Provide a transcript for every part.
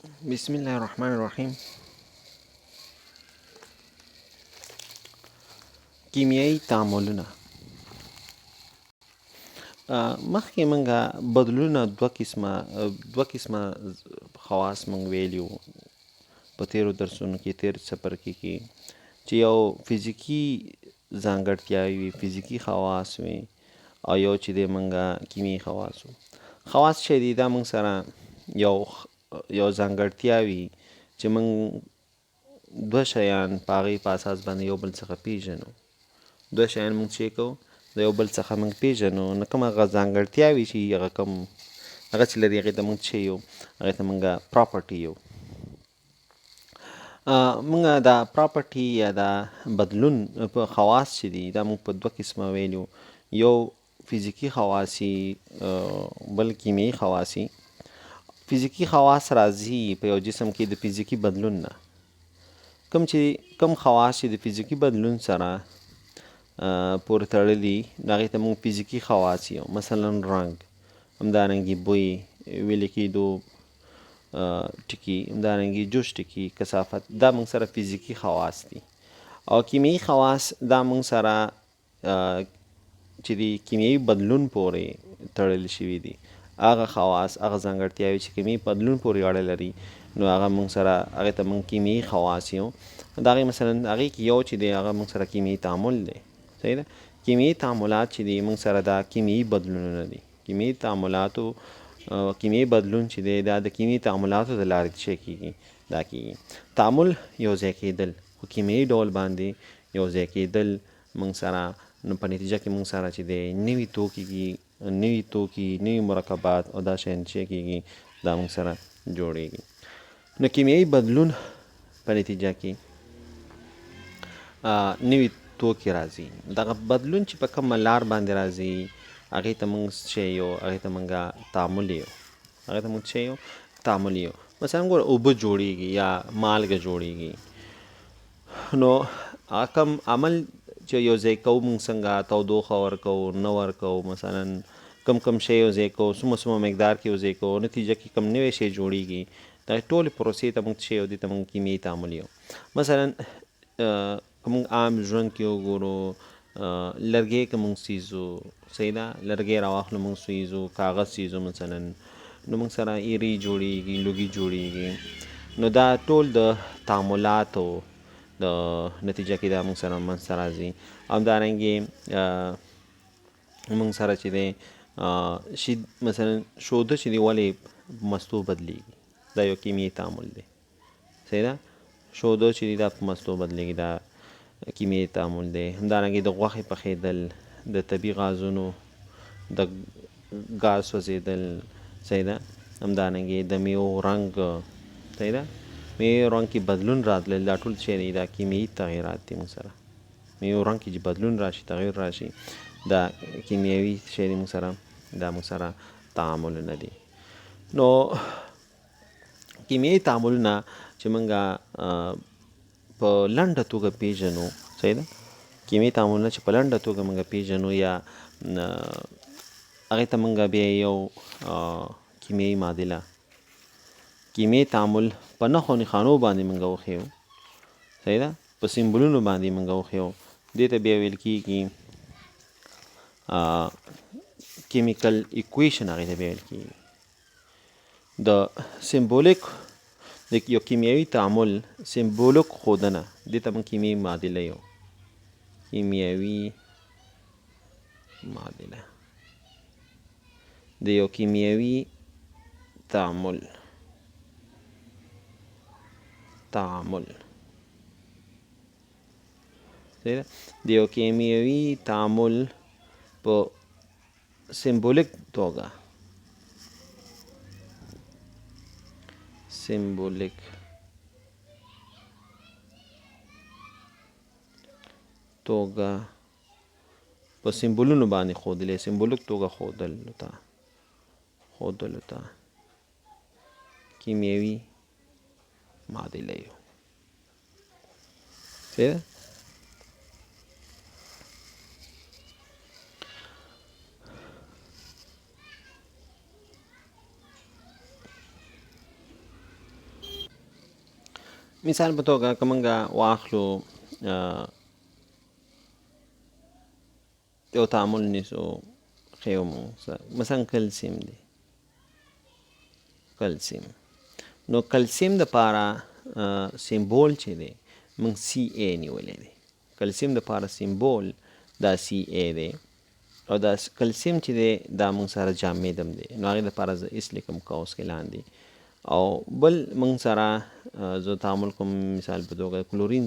بسم الله الرحمن الرحیم. کیمیاوي تعاملونه. مخکې موږ بدلونونه دوه قسمه خواص موږ ویلیو په تیرو درسونو کې، تیر څپرکي کې، چې یو فزیکي ځانګړتیاوې وي، فزیکي خواص وي، او یو چې دی موږ کیمیاوي خواص وو. خواص چې دي دا موږ سره یو ځانګړتیا وي چې موږ دوه شیان په هغې په اساس باندې یو بل څخه پیژنو. دوه شیان موږ چې کوو د یو بل څخه موږ پیژنو، نو کوم هغه ځانګړتیاوې چې هغه چې لري هغې ته موږ څه یو، هغې ته موږ پراپرټي یو. موږ دا پراپرټي یا دا بدلون په خواص چې دي دا موږ په دوه قسمه ویلو، یو فزیکي خواصي بل کیمیاوي خواصي. فزیکي خواص راځي په یو جسم کې د فزیکي بدلون نه. کوم خواص چې د فزیکي بدلون سره پورې تړلي د هغې ته موږ فزیکي خواص یو. مثلا رنګ، همدارنګې بوی، ویلې کېدو ټکي، همدارنګې جوش ټکي، کثافت، دا موږ سره فزیکي خواص دي. او کیمیاوي خواص دا موږ سره چې د کیمیاوي بدلون پورې تړل شوي دي. هغه خواص، هغه ځانګړتیاوې چې کیمیاوي بدلون پورې اړه لري، نو هغه موږ سره هغې ته موږ کیمیاوي خواص یو. د هغې مثلا هغې کې یو چې دی هغه موږ سره کیمیاوي تعامل دی. صحیح ده. کیمیاوي تعاملات چې دي موږ سره دا کیمیاوي بدلونونه دي. کیمیاوي تعاملاتو کیمیاوي بدلون چې دی دا د کیمیاوي تعاملاتو د لارې څه کېږي، دا کېږي. تعامل یو ځای کېدل، په کیمیاوي ډول باندې یو ځای کېدل موږ سره، نو په نتیجه کې موږ سره چې دی نوي توکي، نوي مرکبات او دا شیان چې کېږي دا موږ سره جوړېږي. نو کیمیاوي بدلون په نتیجه کې نوي توکي راځي. دغه بدلون چې په کومه لار باندې راځي هغې ته موږ څه یو، هغې ته موږ تعامل یو. مثلا ګوره اوبه جوړېږي یا مالګه جوړېږي، نو هغه کوم عمل چې یو ځای کوو موږ، څنګه تودوخه ورکوو، نه ورکوو، مثلا کم شی یو ځای کوو، څومره مقدار کې یو ځای کوو، نتیجه کې کوم نوی شی جوړېږي. دغې ټولې پروسې ته موږ څه یو، دې ته موږ کیمیاوي تعامل یو. مثلا که موږ عام ژوند کې وګورو، لرګی که موږ سیزو، صحیح ده، لرګی راواخلو موږ سویزو، کاغذ سیزو مثلا، نو موږ سره ایرې جوړېږي، لوګي جوړېږي. نو دا ټول د تعاملاتو د نتیجه کې دا موږ سره منځته راځي. همدارنګې موږ سره چې دی مثلا شوده چې دی ولې په مستو بدلېږي، دا یو کیمیاوي تعامل دی. صحیح ده. شوده چې دی دا په مستو بدلېږي، دا کیمیاوي تعامل دی. همدارنګې د غوښې پخېدل، د طبیعي غازونو د ګاز سوځېدل، صحیح ده. همدارنګې د میوو رنګ، صحیح ده، میوې رنګ کې بدلون راتلل، دا ټول چې دی دا کیمیاوي تغییرات دي. موږ سره میوو رنګ کې چې بدلون راشي، تغییر راشي، دا کیمیاوي شی دی. موږ سره تعاملونه دي. نو کیمیاوي تعاملونه چې موږ په لنډه توګه پیژنو، صحیح ده، کیمیاوي تعاملونه چې په لنډه توګه موږ پیژنو، یا هغې ته موږ بیا یو کیمیاوي معادله، کیمیاوي تعامل په نښو نښانو باندې موږ وښیو، صحیح ده، په سمبولونو باندې موږ وښیو. دې ته بیا ویل کېږي کیمیکل ایکویشن، هغې ته بیا ویل کېږي. د سمبولیک د یو کیمیاوي تعامل سمبولیک ښودنه، دې ته موږ کیمیاوي معادله یو. کیمیاوي معادله د یو کیمیاوي تعامل د یو کیمیاوي تعامل په سمبولیک توګه په سمبولونو باندې ښودلې، سمبولیک توګه ښودلو ته کیمیاوي معادله یو. صحیح ده. مثال په توګه که موږ واخلو یو تعامل نیسو ښیو موږ مثلا کلسیم دی کلسیم نو کلسیم دپاره سیمبول چې دی موږ سی ای نیولی دی کلسیم دپاره سیمبول دا سی ای دی او دا کلسیم چې دی دا موږ سره جامد هم دی نو هغې دپاره زه ایس لیکم قوس کې لاندې او بل موږ سره زه تعامل کوم مثال په توګه کلورین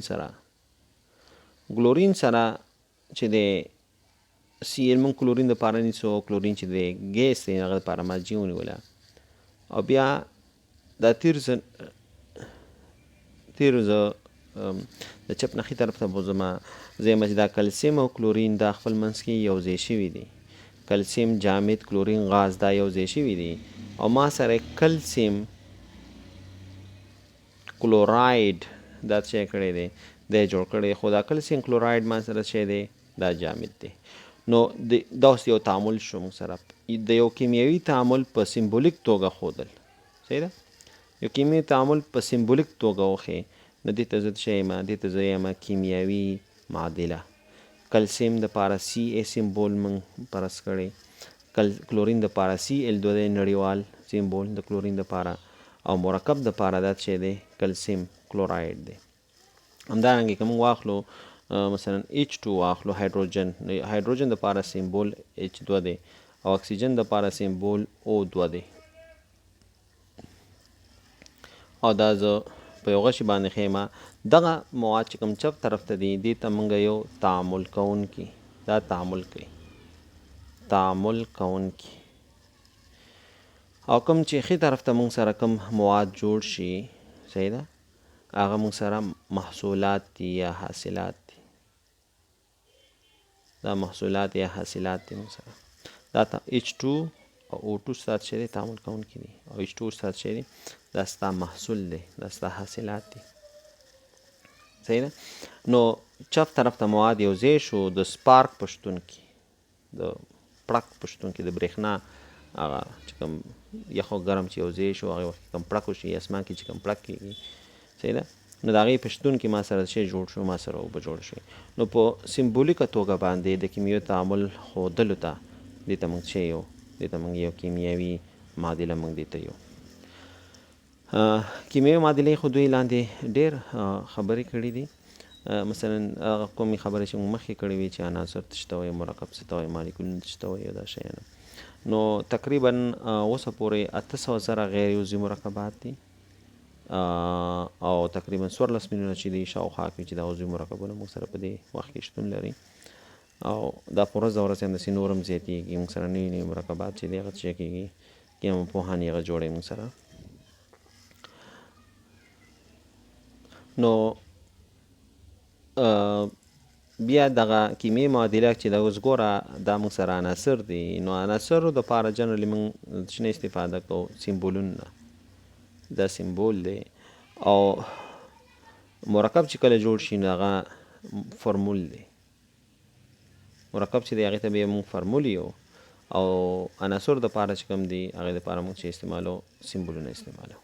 سره چې دی سی ایل موږ کلورین دپاره نیسو کلورین چې دی ګیس دی هغه دپاره ما جي ونیوله او بیا دا تیر زه د چپ نخي طرف ته بوځم زه یم چې دا کلسیم او کلورین دا خپل منځ کې یو ځای شوي دي کلسیم جامد کلورین غاز دا یو ځای شوي دي او ما سره کلسیم کلوراید دا څه کړی دی دا جوړ کړی خو دا کلسیم کلوراید ما سره څه دی دا جامد دی نو دا اوس یو تعامل شو موږ سره د یو کیمیاوي تعامل په سمبولیک توګه ښودل صحیح ده یو کیمیاوي تعامل په سمبولیک توګه وښیې نو دې ته زه څه یم دې ته زه یم کیمیاوي معادله کلسیم دپاره سی ای سمبول موږ فرض کړی کلورین دپاره سی ایل دو دی نړیوال سمبول د کلورین دپاره او مرکب دپاره دا چې دی کلسیم کلوراید دی همدارنګې که موږ واخلو مثلا H2 واخلو هایدروجن دپاره سمبول H2 دی او اکسیجن دپاره سمبول O2 دی او دا زه په یو غشي باندې ښیم دغه مواد چې کوم چپ طرف ته دي دې ته موږ یو تعامل کوونکي دا تعامل کوي تعامل کوونکي او کوم چې ښي طرف ته موږ سره کوم مواد جوړ شي صحیح ده هغه موږ سره محصولات دي یا حاصلات دي دا محصولات یا حاصلات دي موږ سره دا H2 او O2 ستاسو چې دی تعامل کوونکي دي او H2 ستاسو چې دی دا ستا محصول دی دا ستا حاصلات دي صحیح ده نو چپ طرف ته مواد یو ځای شو د سپارک په شتون کې د پړک په شتون کې د برېښنا هغه چې کوم یخ او ګرم چې یو ځای شو هغې وخت کې کوم پړک وشي اسمان کې چې کوم پړک کېږي صحیح ده نو د هغې په شتون کې ما سره شی جوړ شو ما سره اوبه جوړ شي نو په سمبولیکه توګه باندې د کیمیاوي تعامل ښودلو ته دې ته موږ څه یو دې ته موږ یو کیمیاوي معادله موږ دې ته یو کیمیاوي معادلې خو دوی لاندې ډېر خبرې کړي دي مثلا هغه کومې خبرې چې موږ مخکې کړې وي چې عناصر څه ته وایي مرکب څه ته وایي مالیکولونه څه ته وایي او دا شیان نو تقریبا اوسه پورې 800,000 غیر یوزي مرکبات دي او تقریبا 14 میلیونه چې دي شاوخوا کې چې دا عضوي مرکبونه موږ سره په دې وخت کې شتون لري او دا په ورځ د ورځې همداسې نور هم زیاتېږي موږ سره نوي نوي مرکبات چې دي هغه څه کېږي کیمیاپوهان یې هغه جوړوي موږ سره نو بیا دغه کیمیاوي معادله چې دا اوس ګوره دا موږ سره عناصر دي نو عناصرو دپاره جنرالي موږ څه نه استفاده کوو سیمبولونه دا سیمبول دی او مرکب چې کله جوړ شي نو هغه فرمول دی مرکب چې دی هغې ته بیا موږ فرمول یو او عناصر دپاره چې کوم دي هغې دپاره موږ چې استعمالو سیمبولونه استعمالو